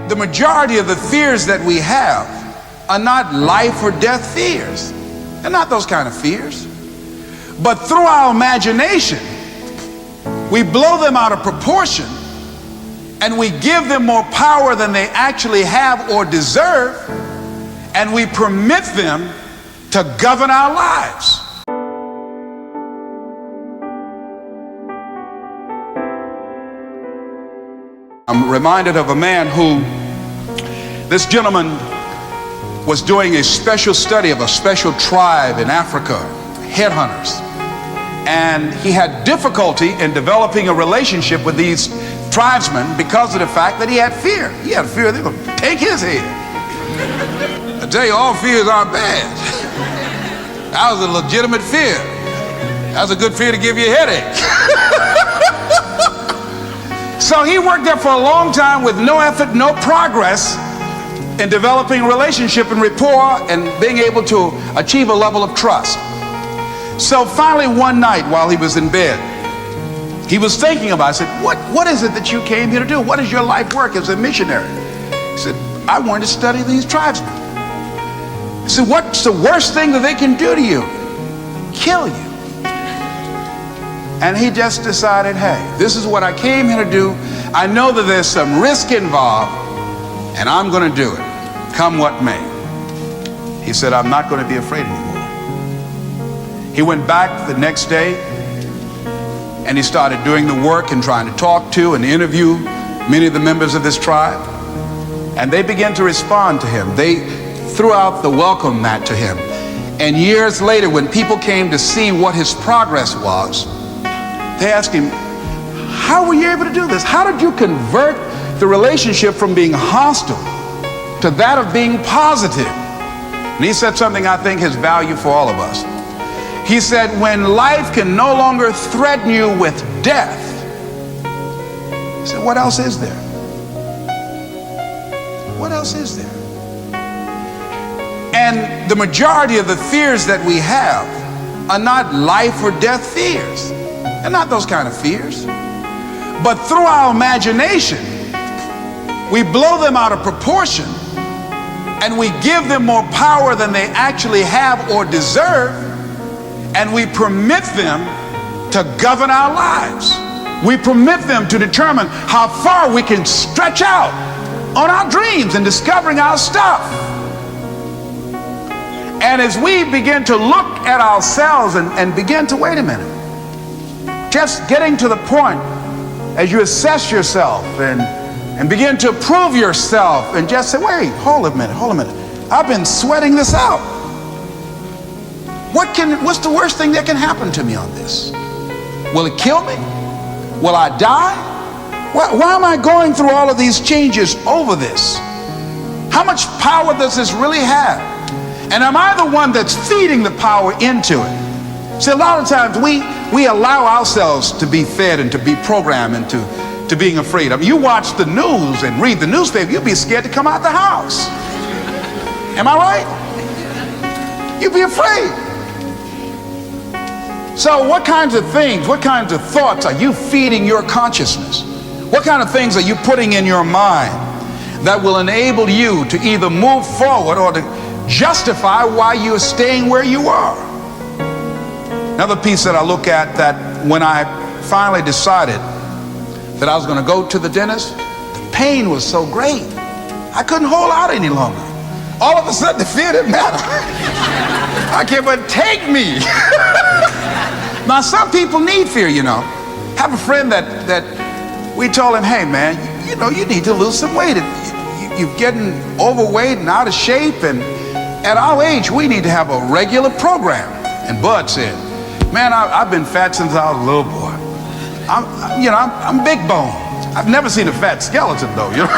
the majority of the fears that we have are not life or death fears. They're not those kind of fears. But through our imagination, we blow them out of proportion and we give them more power than they actually have or deserve, and we permit them to govern our lives. I'm reminded of a man who, this gentleman was doing a special study of a special tribe in Africa, headhunters. And he had difficulty in developing a relationship with these tribesmen because of the fact that he had fear. He had fear they were going to take his head. I tell you, all fears aren't bad. That was a legitimate fear. That was a good fear to give you a headache. So he worked there for a long time with no effort, no progress in developing a relationship and rapport and being able to achieve a level of trust. So finally one night while he was in bed, he was thinking about it. I said, what is it that you came here to do? What is your life work as a missionary? He said, I wanted to study these tribesmen. He said, what's the worst thing that they can do to you? Kill you. And he just decided, hey, this is what I came here to do. I know that there's some risk involved, and I'm going to do it, come what may. He said, I'm not going to be afraid anymore. He went back the next day, and he started doing the work and trying to talk to and interview many of the members of this tribe. And they began to respond to him. They threw out the welcome mat to him. And years later, when people came to see what his progress was, they asked him, how were you able to do this? How did you convert the relationship from being hostile to that of being positive? And he said something I think has value for all of us. He said, when life can no longer threaten you with death, he said, what else is there? What else is there? And the majority of the fears that we have are not life or death fears. They're not those kind of fears. But through our imagination, we blow them out of proportion and we give them more power than they actually have or deserve, and we permit them to govern our lives. We permit them to determine how far we can stretch out on our dreams and discovering our stuff. And as we begin to look at ourselves and begin to, wait a minute, just getting to the point as you assess yourself and begin to prove yourself and just say, wait, hold a minute. I've been sweating this out. What's the worst thing that can happen to me on this? Will it kill me? Will I die? Why am I going through all of these changes over this? How much power does this really have? And am I the one that's feeding the power into it? See, a lot of times we allow ourselves to be fed and to be programmed into being afraid. I mean, you watch the news and read the newspaper, you'll be scared to come out the house. Am I right? You'll be afraid. So what kinds of things, what kinds of thoughts are you feeding your consciousness? What kind of things are you putting in your mind that will enable you to either move forward or to justify why you're staying where you are? Another piece that I look at, that when I finally decided that I was going to go to the dentist, the pain was so great, I couldn't hold out any longer. All of a sudden, the fear didn't matter. I can't but take me. Now, some people need fear, you know. I have a friend that we told him, hey, man, you know, you need to lose some weight. You're getting overweight and out of shape, and at our age, we need to have a regular program. And Bud said, man, I've been fat since I was a little boy. I'm big bone. I've never seen a fat skeleton, though, you know.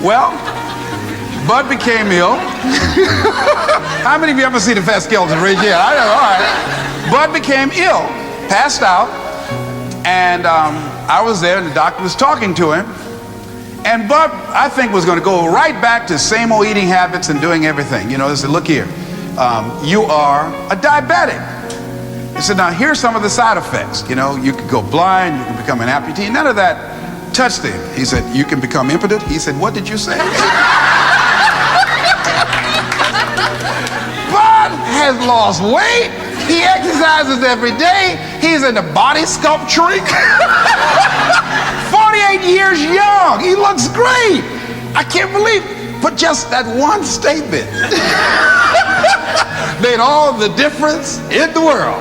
Well, Bud became ill. How many of you ever seen a fat skeleton? Raise your hand. I know, all right. Bud became ill, passed out, and I was there, and the doctor was talking to him. And Bud, I think, was going to go right back to same old eating habits and doing everything. You know, they said, look here, you are a diabetic. He said, now here's some of the side effects. You know, you could go blind, you can become an amputee. None of that touched him. He said, you can become impotent? He said, what did you say? Bud has lost weight. He exercises every day. He's into body sculpturing. 48 years young. He looks great. I can't believe it. But just that one statement made all the difference in the world.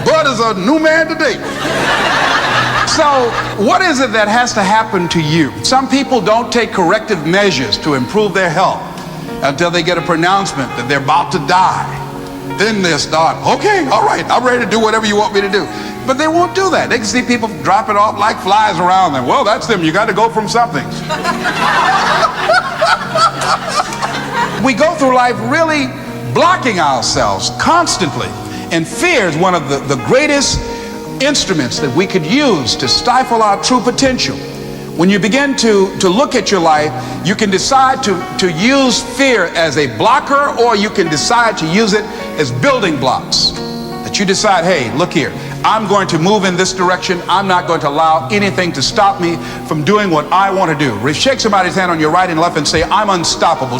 Bud is a new man today. So what is it that has to happen to you? Some people don't take corrective measures to improve their health until they get a pronouncement that they're about to die. Then they'll start, okay, all right, I'm ready to do whatever you want me to do. But they won't do that. They can see people dropping off like flies around them. Well, that's them. You got to go from something. We go through life really blocking ourselves constantly. And fear is one of the greatest instruments that we could use to stifle our true potential. When you begin to look at your life, you can decide to use fear as a blocker, or you can decide to use it as building blocks. That you decide, hey, look here, I'm going to move in this direction. I'm not going to allow anything to stop me from doing what I want to do. Shake somebody's hand on your right and left and say, I'm unstoppable.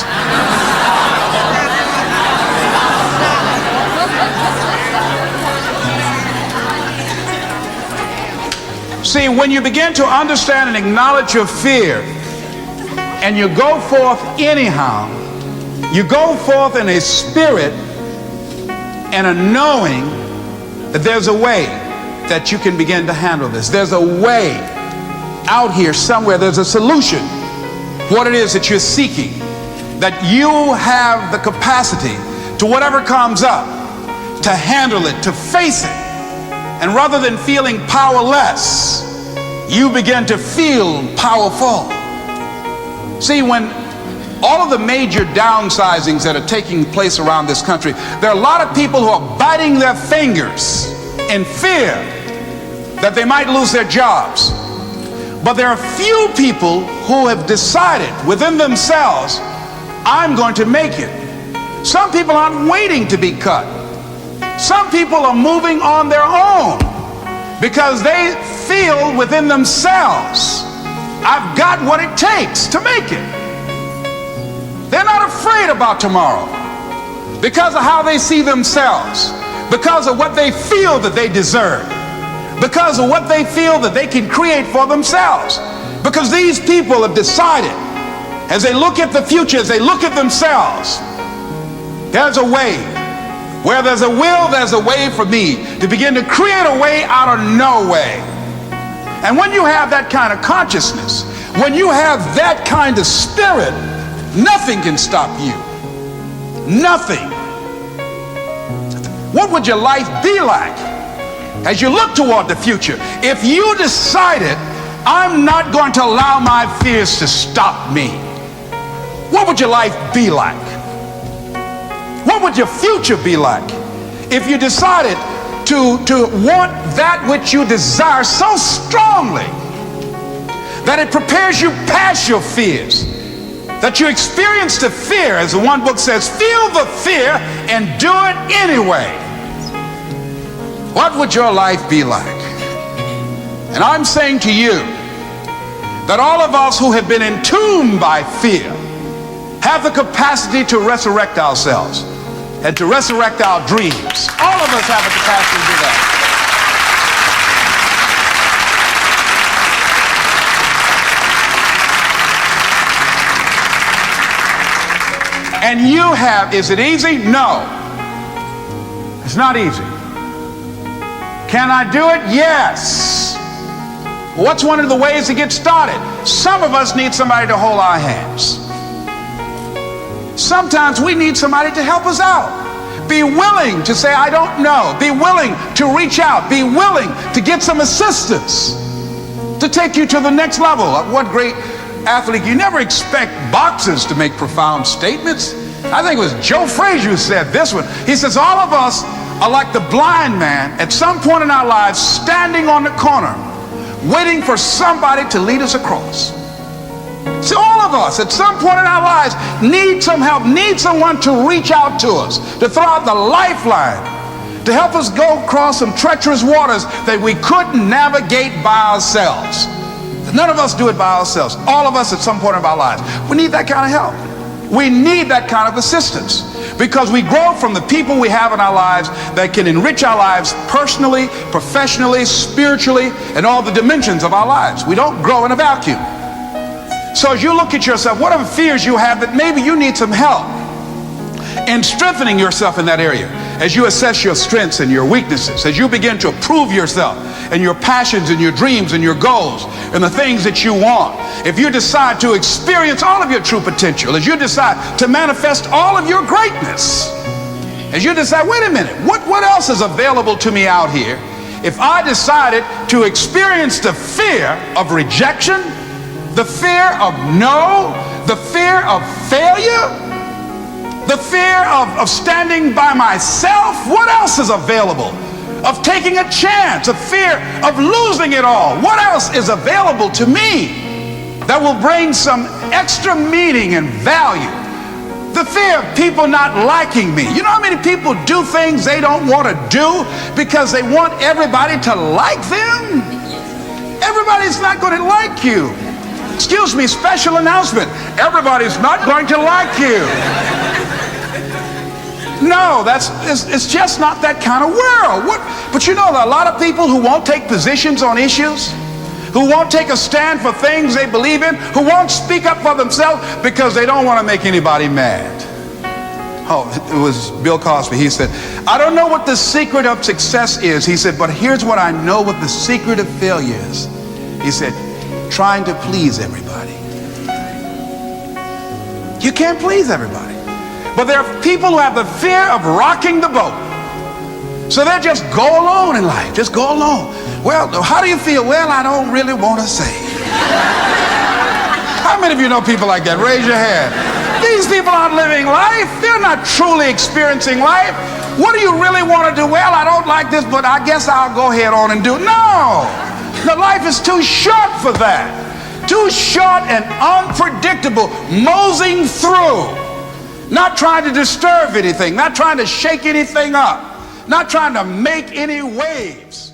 See, when you begin to understand and acknowledge your fear, and you go forth anyhow, you go forth in a spirit and a knowing that there's a way that you can begin to handle this. There's a way out here somewhere. There's a solution. What it is that you're seeking, that you have the capacity to whatever comes up, to handle it, to face it. And rather than feeling powerless, you begin to feel powerful. See, when all of the major downsizings that are taking place around this country, there are a lot of people who are biting their fingers in fear that they might lose their jobs. But there are few people who have decided within themselves, I'm going to make it. Some people aren't waiting to be cut. Some people are moving on their own because they feel within themselves, I've got what it takes to make it. They're not afraid about tomorrow because of how they see themselves, because of what they feel that they deserve, because of what they feel that they can create for themselves. Because these people have decided, as they look at the future, as they look at themselves, there's a way. Where there's a will, there's a way for me to begin to create a way out of no way. And when you have that kind of consciousness, when you have that kind of spirit, nothing can stop you. Nothing. What would your life be like as you look toward the future if you decided, I'm not going to allow my fears to stop me? What would your life be like? What would your future be like if you decided to want that which you desire so strongly that it prepares you past your fears, that you experience the fear, as the one book says, feel the fear and do it anyway? What would your life be like? And I'm saying to you that all of us who have been entombed by fear have the capacity to resurrect ourselves and to resurrect our dreams. All of us have the capacity to do that. And you have, is it easy? No. It's not easy. Can I do it? Yes. What's one of the ways to get started? Some of us need somebody to hold our hands. Sometimes we need somebody to help us out. Be willing to say, I don't know. Be willing to reach out. Be willing to get some assistance to take you to the next level. What great athlete. You never expect boxers to make profound statements. I think it was Joe Frazier who said this one. He says, all of us are like the blind man at some point in our lives standing on the corner waiting for somebody to lead us across. See, all of us at some point in our lives need some help, need someone to reach out to us, to throw out the lifeline, to help us go across some treacherous waters that we couldn't navigate by ourselves. None of us do it by ourselves. All of us at some point of our lives. We need that kind of help. We need that kind of assistance because we grow from the people we have in our lives that can enrich our lives personally, professionally, spiritually, and all the dimensions of our lives. We don't grow in a vacuum. So as you look at yourself, what are the fears you have that maybe you need some help in strengthening yourself in that area? As you assess your strengths and your weaknesses, as you begin to approve yourself and your passions and your dreams and your goals and the things that you want, if you decide to experience all of your true potential, as you decide to manifest all of your greatness, as you decide, wait a minute, what else is available to me out here if I decided to experience the fear of rejection, the fear of no, the fear of failure, the fear of standing by myself? What else is available? Of taking a chance, a fear of losing it all. What else is available to me that will bring some extra meaning and value? The fear of people not liking me. You know how many people do things they don't want to do because they want everybody to like them? Everybody's not going to like you. Excuse me, special announcement. Everybody's not going to like you. No, it's just not that kind of world. But you know, there are a lot of people who won't take positions on issues, who won't take a stand for things they believe in, who won't speak up for themselves because they don't want to make anybody mad. Oh, it was Bill Cosby. He said, I don't know what the secret of success is. He said, but here's what I know what the secret of failure is. He said, trying to please everybody. You can't please everybody. But there are people who have the fear of rocking the boat. So they just go alone in life. Just go alone. Well, how do you feel? Well, I don't really want to say. How many of you know people like that? Raise your hand. These people aren't living life. They're not truly experiencing life. What do you really want to do? Well, I don't like this, but I guess I'll go ahead on and do it. No. The life is too short for that. Too short and unpredictable, moseying through. Not trying to disturb anything, not trying to shake anything up, not trying to make any waves.